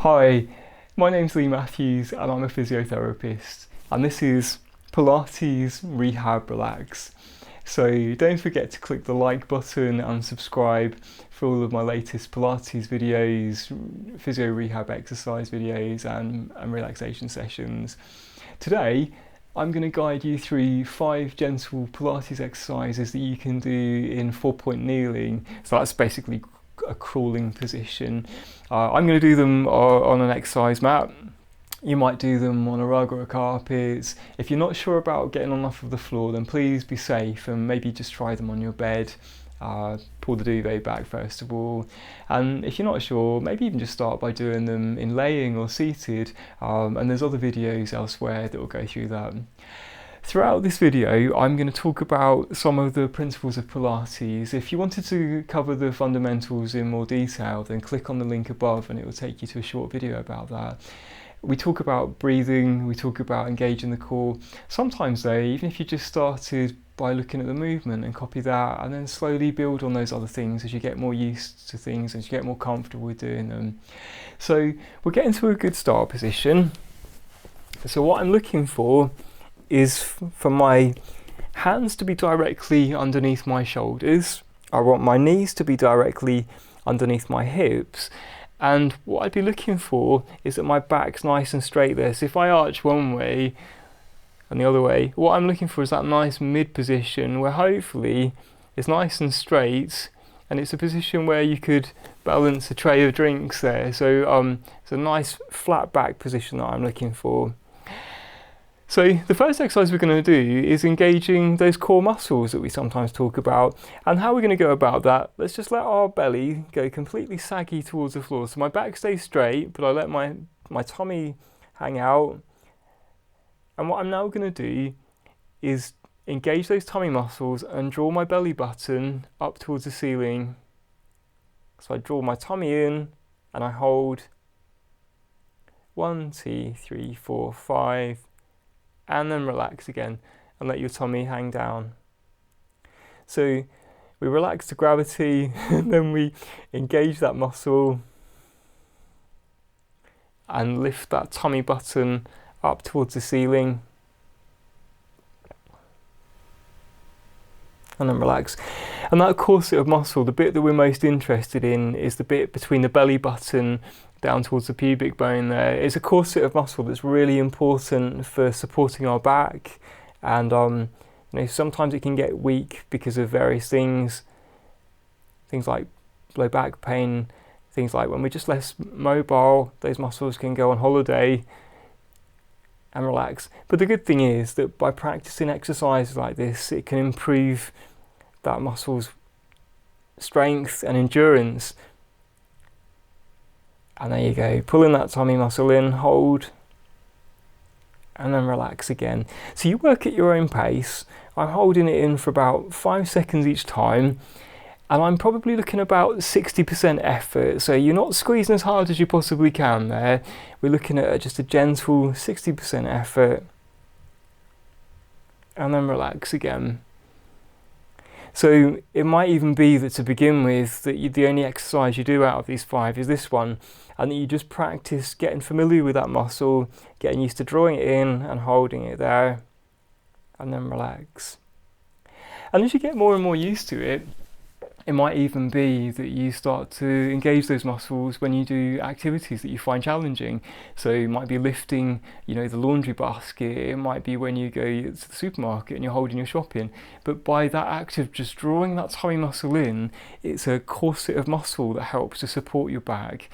Hi, my name's Lee Matthews and I'm a physiotherapist, and this is Pilates, Rehab, Relax. So don't forget to click the like button and subscribe for all of my latest Pilates videos, physio rehab exercise videos and relaxation sessions. Today I'm going to guide you through 5 gentle Pilates exercises that you can do in 4-point kneeling. So that's basically a crawling position. I'm going to do them on an exercise mat. You might do them on a rug or a carpet. If you're not sure about getting on off of the floor, then please be safe and maybe just try them on your bed. Pull the duvet back first of all, and if you're not sure, maybe even just start by doing them in laying or seated, and there's other videos elsewhere that will go through that. Throughout this video, I'm going to talk about some of the principles of Pilates. If you wanted to cover the fundamentals in more detail, then click on the link above and it will take you to a short video about that. We talk about breathing, we talk about engaging the core. Sometimes though, even if you just started by looking at the movement and copy that, and then slowly build on those other things as you get more used to things, as you get more comfortable with doing them. So we'll get into a good start position. So what I'm looking for is for my hands to be directly underneath my shoulders. I want my knees to be directly underneath my hips. And what I'd be looking for is that my back's nice and straight there. So if I arch one way and the other way, what I'm looking for is that nice mid position where hopefully it's nice and straight, and it's a position where you could balance a tray of drinks there. So it's a nice flat back position that I'm looking for. So the first exercise we're going to do is engaging those core muscles that we sometimes talk about. And how we're going to go about that, let's just let our belly go completely saggy towards the floor. So my back stays straight, but I let my tummy hang out. And what I'm now going to do is engage those tummy muscles and draw my belly button up towards the ceiling. So I draw my tummy in and I hold 1, 2, 3, 4, 5. And then relax again and let your tummy hang down. So we relax to gravity and then we engage that muscle and lift that tummy button up towards the ceiling. And then relax. And that corset of muscle, the bit that we're most interested in, is the bit between the belly button down towards the pubic bone there. It's a corset of muscle that's really important for supporting our back, and sometimes it can get weak because of various things like low back pain, things like when we're just less mobile, those muscles can go on holiday and relax. But the good thing is that by practicing exercises like this, it can improve that muscle's strength and endurance. And there you go, pulling that tummy muscle in, hold, and then relax again. So you work at your own pace. I'm holding it in for about 5 seconds each time, and I'm probably looking about 60% effort. So you're not squeezing as hard as you possibly can there. We're looking at just a gentle 60% effort, and then relax again. So it might even be that to begin with, that the only exercise you do out of these 5 is this one, and that you just practice getting familiar with that muscle, getting used to drawing it in and holding it there, and then relax. And as you get more and more used to it, it might even be that you start to engage those muscles when you do activities that you find challenging. So it might be lifting, the laundry basket. It might be when you go to the supermarket and you're holding your shopping. But by that act of just drawing that tummy muscle in, it's a corset of muscle that helps to support your back.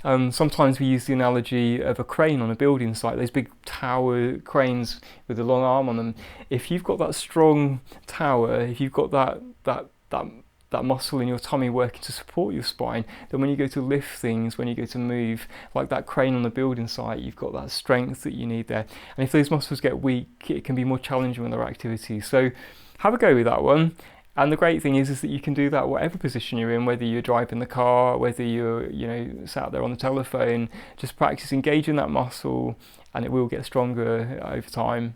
Sometimes we use the analogy of a crane on a building site, those big tower cranes with a long arm on them. If you've got that strong tower, if you've got that muscle in your tummy working to support your spine, then when you go to lift things, when you go to move, like that crane on the building site, you've got that strength that you need there. And if those muscles get weak, it can be more challenging with other activities. So have a go with that one. And the great thing is that you can do that whatever position you're in, whether you're driving the car, whether you're sat there on the telephone. Just practice engaging that muscle and it will get stronger over time.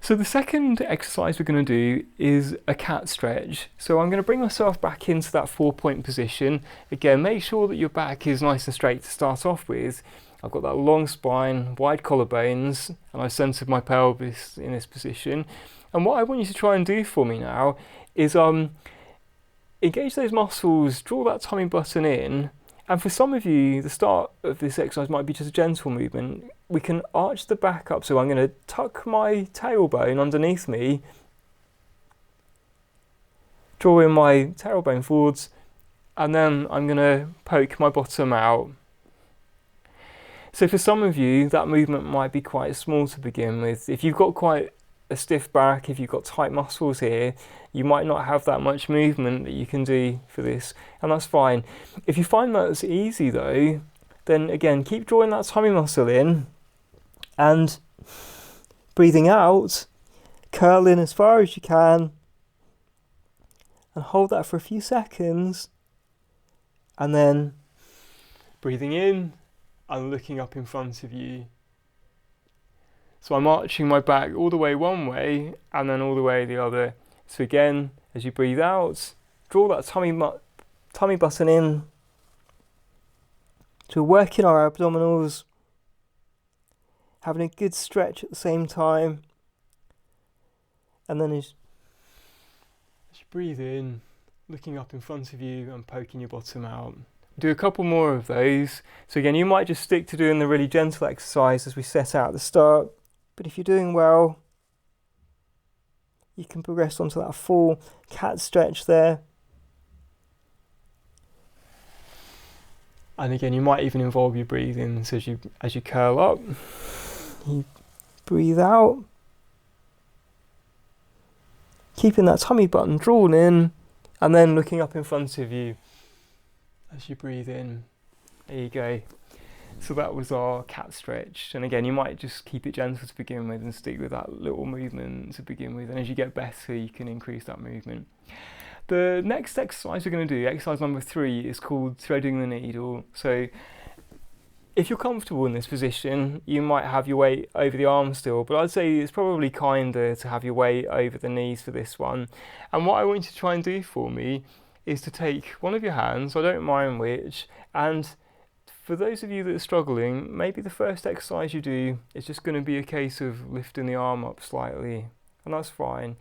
So the second exercise we're going to do is a cat stretch. So I'm going to bring myself back into that 4-point position. Again, make sure that your back is nice and straight to start off with. I've got that long spine, wide collarbones, and I've centered my pelvis in this position. And what I want you to try and do for me now is engage those muscles, draw that tummy button in. And for some of you, the start of this exercise might be just a gentle movement. We can arch the back up. So I'm going to tuck my tailbone underneath me, draw in my tailbone forwards, and then I'm going to poke my bottom out. So for some of you, that movement might be quite small to begin with. If you've got quite a stiff back, if you've got tight muscles here, you might not have that much movement that you can do for this, and that's fine. If you find that's easy though, then again, keep drawing that tummy muscle in and breathing out, curl in as far as you can and hold that for a few seconds, and then breathing in and looking up in front of you. So I'm arching my back all the way one way and then all the way the other. So again, as you breathe out, draw that tummy button in. So we're working our abdominals, having a good stretch at the same time. And then as you breathe in, looking up in front of you and poking your bottom out. Do a couple more of those. So again, you might just stick to doing the really gentle exercise as we set out at the start. But if you're doing well, you can progress onto that full cat stretch there. And again, you might even involve your breathing. So as you curl up, you breathe out, keeping that tummy button drawn in, and then looking up in front of you as you breathe in. There you go. So that was our cat stretch. And again, you might just keep it gentle to begin with and stick with that little movement to begin with. And as you get better, you can increase that movement. The next exercise we're going to do, exercise number 3, is called threading the needle. So if you're comfortable in this position, you might have your weight over the arm still, but I'd say it's probably kinder to have your weight over the knees for this one. And what I want you to try and do for me is to take one of your hands, I don't mind which, and for those of you that are struggling, maybe the first exercise you do is just going to be a case of lifting the arm up slightly, and that's fine.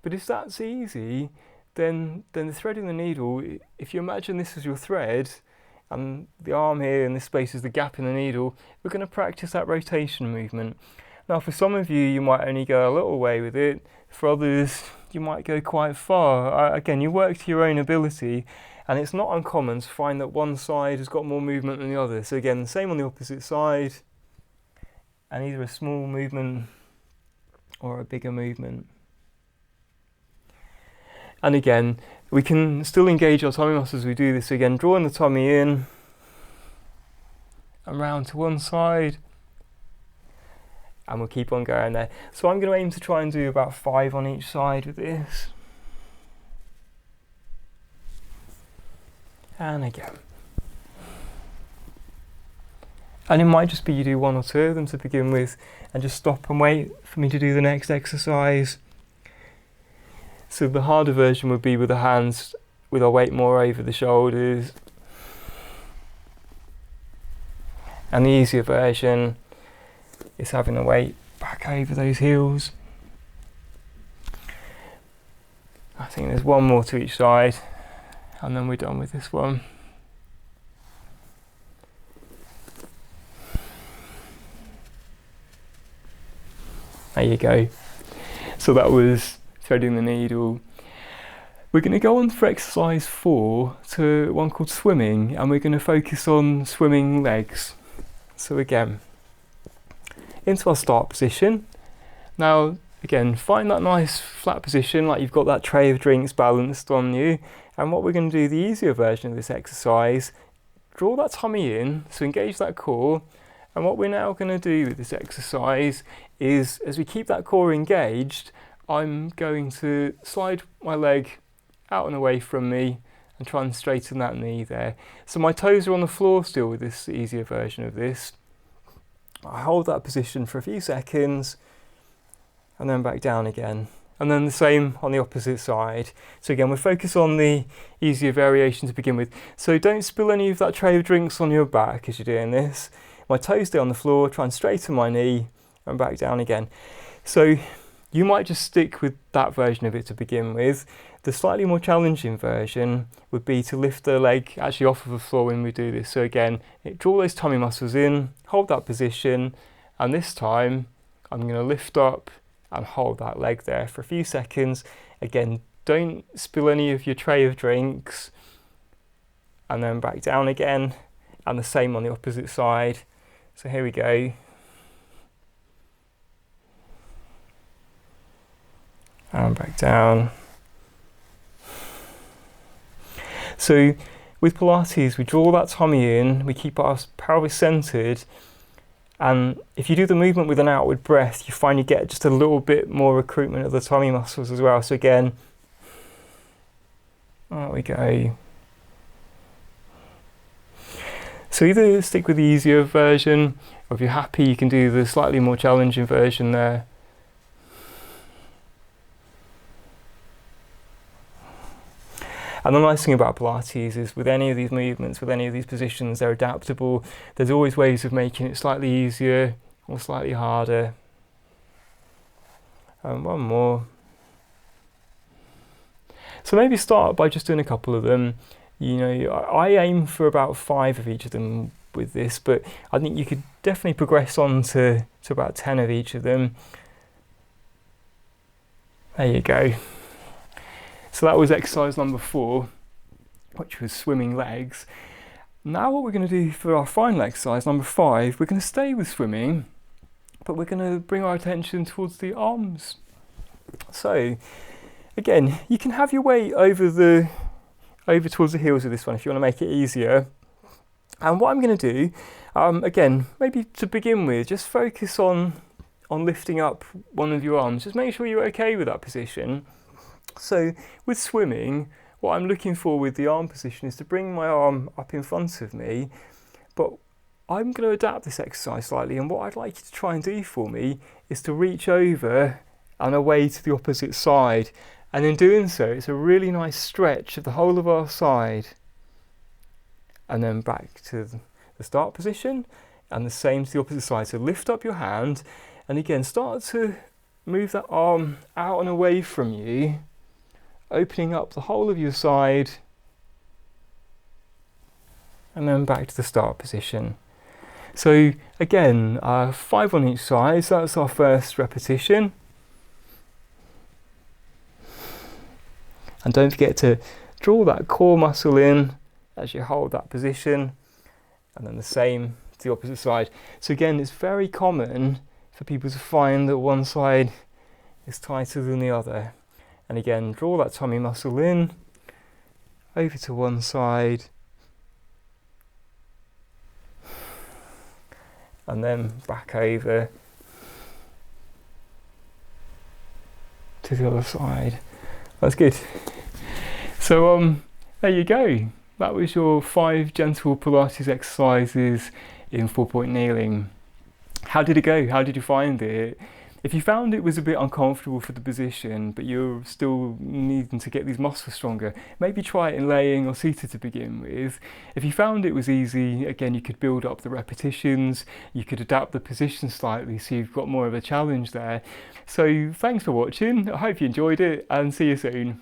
But if that's easy, then the threading the needle, if you imagine this as your thread, and the arm here and this space is the gap in the needle, we're going to practice that rotation movement. Now for some of you, you might only go a little way with it. For others, you might go quite far. Again, you work to your own ability, and it's not uncommon to find that one side has got more movement than the other. So again, the same on the opposite side, and either a small movement or a bigger movement. And again, we can still engage our tummy muscles as we do this. So again, drawing the tummy in and round to one side, and we'll keep on going there. So I'm going to aim to try and do about 5 on each side with this. And again. And it might just be you do 1 or 2 of them to begin with, and just stop and wait for me to do the next exercise. So the harder version would be with the hands, with our weight more over the shoulders. And the easier version is having the weight back over those heels. I think there's 1 more to each side, and then we're done with this one. There you go. So that was threading the needle. We're going to go on for exercise 4 to one called swimming, and we're going to focus on swimming legs. So again, into our start position. Now again, find that nice flat position, like you've got that tray of drinks balanced on you. And what we're going to do, the easier version of this exercise, draw that tummy in, so engage that core. And what we're now going to do with this exercise is, as we keep that core engaged, I'm going to slide my leg out and away from me and try and straighten that knee there. So my toes are on the floor still with this easier version of this. I hold that position for a few seconds, and then back down again. And then the same on the opposite side. So again, we'll focus on the easier variation to begin with. So don't spill any of that tray of drinks on your back as you're doing this. My toes stay on the floor, try and straighten my knee and back down again. So you might just stick with that version of it to begin with. The slightly more challenging version would be to lift the leg actually off of the floor when we do this. So again, draw those tummy muscles in, hold that position, and this time I'm going to lift up and hold that leg there for a few seconds. Again, don't spill any of your tray of drinks, and then back down again, and the same on the opposite side. So here we go. And back down. So with Pilates, we draw that tummy in, we keep our pelvis centered, and if you do the movement with an outward breath, you find you get just a little bit more recruitment of the tummy muscles as well. So again, there we go. So either stick with the easier version, or if you're happy, you can do the slightly more challenging version there. And the nice thing about Pilates is with any of these movements, with any of these positions, they're adaptable. There's always ways of making it slightly easier or slightly harder. And one more. So maybe start by just doing a couple of them. You know, I aim for about 5 of each of them with this, but I think you could definitely progress on to about 10 of each of them. There you go. So that was exercise number 4, which was swimming legs. Now what we're going to do for our final exercise, number 5, we're going to stay with swimming, but we're going to bring our attention towards the arms. So again, you can have your weight over towards the heels of this one if you want to make it easier. And what I'm going to do, again, maybe to begin with, just focus on lifting up one of your arms. Just make sure you're okay with that position. So with swimming, what I'm looking for with the arm position is to bring my arm up in front of me, but I'm going to adapt this exercise slightly, and what I'd like you to try and do for me is to reach over and away to the opposite side, and in doing so it's a really nice stretch of the whole of our side, and then back to the start position and the same to the opposite side. So lift up your hand and again start to move that arm out and away from you, opening up the whole of your side, and then back to the start position. So again, 5 on each side, so that's our first repetition. And don't forget to draw that core muscle in as you hold that position, and then the same to the opposite side. So again, it's very common for people to find that one side is tighter than the other. And again, draw that tummy muscle in, over to one side, and then back over to the other side. That's good. So there you go. That was your 5 gentle Pilates exercises in 4-point kneeling. How did it go? How did you find it? If you found it was a bit uncomfortable for the position, but you're still needing to get these muscles stronger, maybe try it in laying or seated to begin with. If you found it was easy, again, you could build up the repetitions, you could adapt the position slightly so you've got more of a challenge there. So thanks for watching, I hope you enjoyed it, and see you soon.